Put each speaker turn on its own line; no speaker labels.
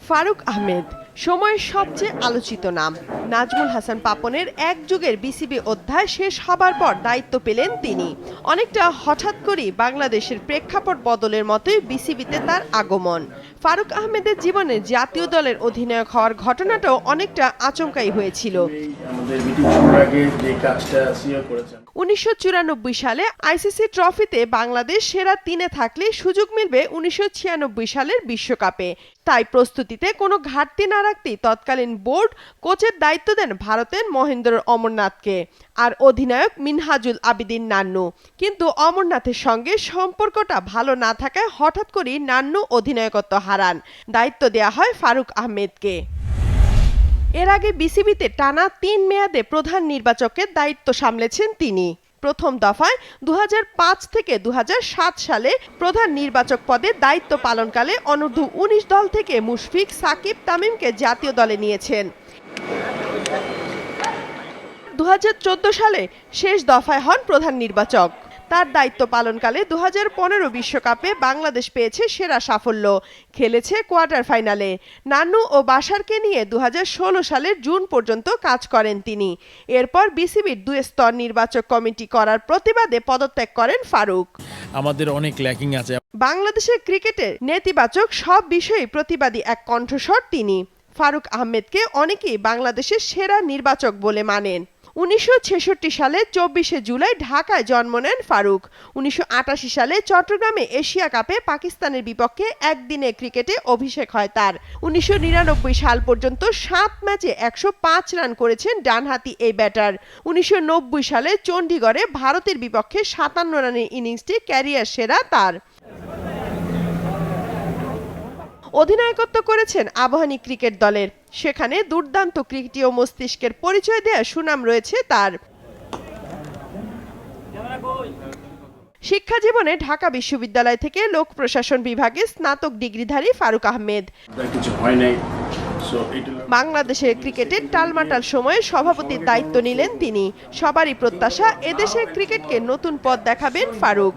ফারুক আহমেদ সময়ের সবচেয়ে আলোচিত নাম। নাজমুল হাসান পাপনের এক যুগের বিসিবি অধ্যায় শেষ হবার পর দায়িত্ব পেলেন তিনি। অনেকটা হঠাৎ করেই বাংলাদেশের প্রেক্ষাপট বদলের মতোই বিসিবিতে তার আগমন। ফারুক আহমেদের জীবনে জাতীয় দলের অধিনায়ক হওয়ার ঘটনাটাও অনেকটা আচমকাই হয়েছিল। 1994 সালে আইসিসি ট্রফিতে বাংলাদেশ সেরা 3-এ থাকলে সুযোগ মিলবে 1996 সালের বিশ্বকাপে। তাই প্রস্তুতিতে কোনো ঘাটতি না রাখতেই তৎকালীন বোর্ড কোচের দায়িত্ব দেন ভারতের মহেন্দ্র অমরনাথকে আর অধিনায়ক মিনহাজুল আবিদিন নান্নু। কিন্তু অমরনাথের সঙ্গে সম্পর্কটা ভালো না থাকায় হঠাৎ করেই নান্নু অধিনায়কত্ব হারান। দায়িত্ব দেয়া হয় ফারুক আহমেদকে। এর আগে বিসিবিতে টানা 3 মেয়াদে প্রধান নির্বাচকের দায়িত্ব সামলেছেন তিনি। প্রথম দফায় 2005 থেকে 2007 সালে প্রধান নির্বাচক পদে দায়িত্ব পালনকালে অনূর্ধ্ব-19 দল থেকে মুশফিক, সাকিব, তামিমকে জাতীয় দলে নিয়েছেন। 2014 সালে শেষ দফায় হন প্রধান নির্বাচক। তার দায়িত্ব পালনকালে 2015 বিশ্বকাপে বাংলাদেশ পেয়েছে সেরা সাফল্য, খেলেছে কোয়ার্টার ফাইনালে। নান্নু ও বাশারকে নিয়ে 2016 সালের জুন পর্যন্ত কাজ করেন তিনি। এরপর বিসিবির 2 স্তর নির্বাচক কমিটি করার প্রতিবাদে পদত্যাগ করেন ফারুক।
আমাদের অনেক ল্যাকিং আছে।
বাংলাদেশের ক্রিকেটের নেতিবাচক সব বিষয়ে প্রতিবাদী এক কণ্ঠস্বর তিনি। ফারুক আহমেদকে অনেকেই বাংলাদেশের সেরা নির্বাচক বলে মানেন। 1966 সালে 24শে জুলাই ঢাকায় জন্ম নেন ফারুক। 1988 সালে চট্টগ্রামে এশিয়া কাপে পাকিস্তানের বিপক্ষে একদিনে ক্রিকেটে অভিষেক হয় তার। 1999 সাল পর্যন্ত 7 ম্যাচে 105 রান করেছেন ডানহাতি এই ব্যাটার। 1990 সালে চণ্ডীগড়ে ভারতের বিপক্ষে 57 রানের ইনিংসটি ক্যারিয়ার সেরা তার। অধিনায়কত্ব করেছেন আবাহনী ক্রিকেট দলের, সেখানে দুর্দান্ত ক্রিকেটীয় মস্তিষ্কের পরিচয় দেয়া সুনাম রয়েছে তার। শিক্ষা জীবনে ঢাকা বিশ্ববিদ্যালয় থেকে লোক প্রশাসন বিভাগে স্নাতক ডিগ্রিধারী ফারুক আহমেদ বাংলাদেশের ক্রিকেটের টালমাটাল সময়ে সভাপতির দায়িত্ব নিলেন তিনি। সবারই প্রত্যাশা এদেশের ক্রিকেটকে নতুন পথ দেখাবেন ফারুক।